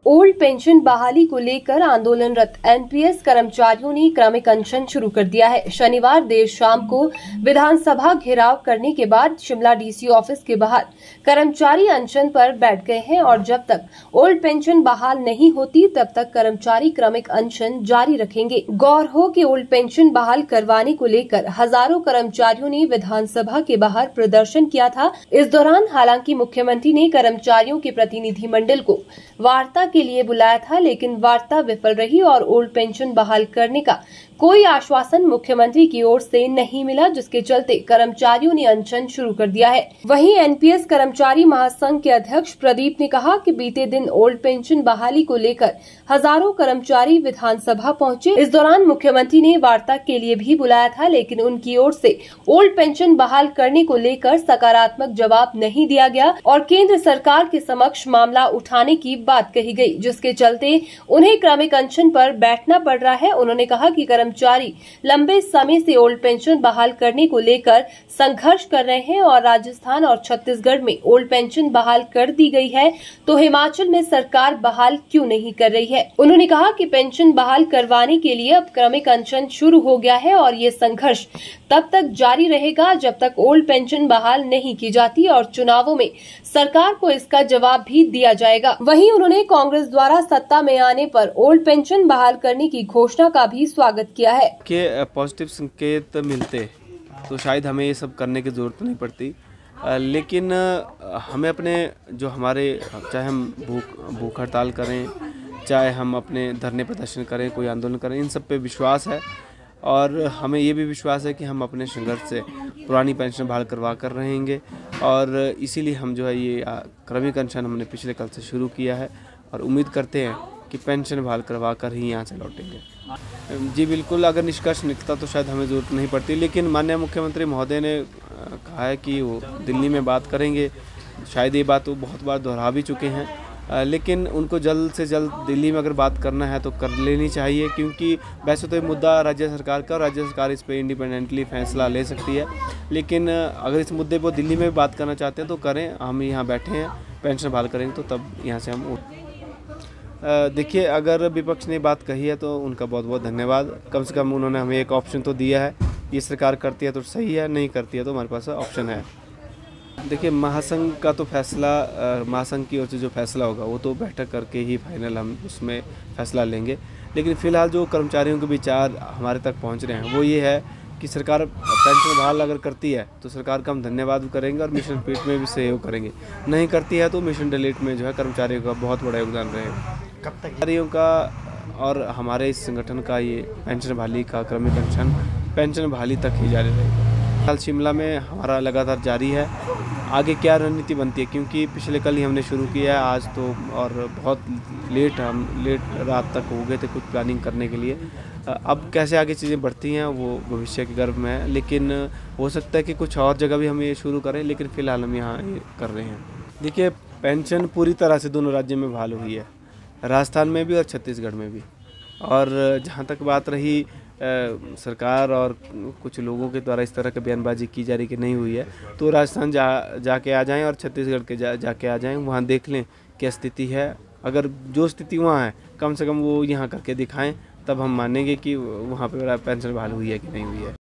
Old pension बहाली को लेकर आंदोलनरत एनपीएस कर्मचारियों ने क्रमिक अनशन शुरू कर दिया है। शनिवार देर शाम को विधानसभा घेराव करने के बाद शिमला डीसी ऑफिस के बाहर कर्मचारी अनशन पर बैठ गए हैं और जब तक ओल्ड पेंशन बहाल नहीं होती तब तक कर्मचारी क्रमिक अनशन जारी रखेंगे। गौर हो कि ओल्ड पेंशन बहाल करवाने को लेकर हजारों कर्मचारियों ने विधानसभा के बाहर प्रदर्शन किया था। इस दौरान हालांकि मुख्यमंत्री ने कर्मचारियों के प्रतिनिधिमंडल को वार्ता के लिए बुलाया था, लेकिन वार्ता विफल रही और ओल्ड पेंशन बहाल करने का कोई आश्वासन मुख्यमंत्री की ओर से नहीं मिला, जिसके चलते कर्मचारियों ने अनशन शुरू कर दिया है। वहीं एनपीएस कर्मचारी महासंघ के अध्यक्ष प्रदीप ने कहा कि बीते दिन ओल्ड पेंशन बहाली को लेकर हजारों कर्मचारी विधानसभा पहुंचे। इस दौरान मुख्यमंत्री ने वार्ता के लिए भी बुलाया था, लेकिन उनकी ओर से ओल्ड पेंशन बहाल करने को लेकर सकारात्मक जवाब नहीं दिया गया और केंद्र सरकार के समक्ष मामला उठाने की बात कही गई, जिसके चलते उन्हें क्रमिक अनशन पर बैठना पड़ रहा है। उन्होंने कहा कि कर्मचारी लंबे समय से ओल्ड पेंशन बहाल करने को लेकर संघर्ष कर रहे हैं और राजस्थान और छत्तीसगढ़ में ओल्ड पेंशन बहाल कर दी गई है, तो हिमाचल में सरकार बहाल क्यों नहीं कर रही है। उन्होंने कहा कि पेंशन बहाल करवाने के लिए अब क्रमिक अनशन शुरू हो गया है और ये संघर्ष तब तक जारी रहेगा जब तक ओल्ड पेंशन बहाल नहीं की जाती और चुनावों में सरकार को इसका जवाब भी दिया जाएगा। वहीं उन्होंने कांग्रेस द्वारा सत्ता में आने पर ओल्ड पेंशन बहाल करने की घोषणा का भी स्वागत किया है। कि पॉजिटिव संकेत मिलते तो शायद हमें ये सब करने की जरूरत नहीं पड़ती, लेकिन हमें अपने जो हमारे, चाहे हम भूख हड़ताल करें, चाहे हम अपने धरने प्रदर्शन करें, कोई आंदोलन करें, इन सब पे विश्वास है और हमें ये भी विश्वास है कि हम अपने संघर्ष से पुरानी पेंशन बहाल करवा कर रहेंगे और इसीलिए हम जो है ये क्रमिक अनशन हमने पिछले कल से शुरू किया है और उम्मीद करते हैं कि पेंशन बहाल करवा कर ही यहाँ से लौटेंगे। जी बिल्कुल, अगर निष्कर्ष निकलता तो शायद हमें ज़रूरत नहीं पड़ती, लेकिन माननीय मुख्यमंत्री महोदय ने कहा है कि वो दिल्ली में बात करेंगे। शायद ये बात वो बहुत बार दोहरा भी चुके हैं, लेकिन उनको जल्द से जल्द दिल्ली में अगर बात करना है तो कर लेनी चाहिए, क्योंकि वैसे तो ये मुद्दा राज्य सरकार का और राज्य सरकार इस पर इंडिपेंडेंटली फैसला ले सकती है, लेकिन अगर इस मुद्दे पर दिल्ली में भी बात करना चाहते हैं तो करें। हम यहाँ बैठे हैं, पेंशन बहाल करेंगे तो तब यहाँ से हम देखिए, अगर विपक्ष ने बात कही है तो उनका बहुत बहुत धन्यवाद। कम से कम उन्होंने हमें एक ऑप्शन तो दिया है। ये सरकार करती है तो सही है, नहीं करती है तो हमारे पास ऑप्शन है। देखिए, महासंघ का तो फैसला, महासंघ की ओर से जो फैसला होगा वो तो बैठक करके ही फाइनल हम उसमें फैसला लेंगे, लेकिन फ़िलहाल जो कर्मचारियों के विचार हमारे तक पहुंच रहे हैं वो ये है कि सरकार पेंशन बहाल अगर करती है तो सरकार का हम धन्यवाद भी करेंगे और मिशन पीठ में भी सहयोग करेंगे। नहीं करती है तो मिशन डिलीट में जो है कर्मचारियों का बहुत बड़ा योगदान रहेगा। कब तक कर्मचारियों का और हमारे इस संगठन का ये पेंशन बहाली का क्रमिक अनशन पेंशन बहाली तक ही जारी रहेगा। हाल शिमला में हमारा लगातार जारी है। आगे क्या रणनीति बनती है, क्योंकि पिछले कल ही हमने शुरू किया है, आज तो और बहुत लेट रात तक हो गए थे कुछ प्लानिंग करने के लिए। अब कैसे आगे चीज़ें बढ़ती हैं वो भविष्य के गर्भ में है, लेकिन हो सकता है कि कुछ और जगह भी हम ये शुरू करें, लेकिन फ़िलहाल हम यहाँ ये कर रहे हैं। देखिए, पेंशन पूरी तरह से दोनों राज्यों में बहाल हुई है, राजस्थान में भी और छत्तीसगढ़ में भी। और जहाँ तक बात रही सरकार और कुछ लोगों के द्वारा इस तरह की बयानबाजी की जा रही कि नहीं हुई है, तो राजस्थान जाके आ जाएं और छत्तीसगढ़ के जाके आ जाएं, वहाँ देख लें क्या स्थिति है। अगर जो स्थिति वहाँ है कम से कम वो यहाँ करके दिखाएं, तब हम मानेंगे कि वहाँ पे पेंशन बहाल हुई है कि नहीं हुई है।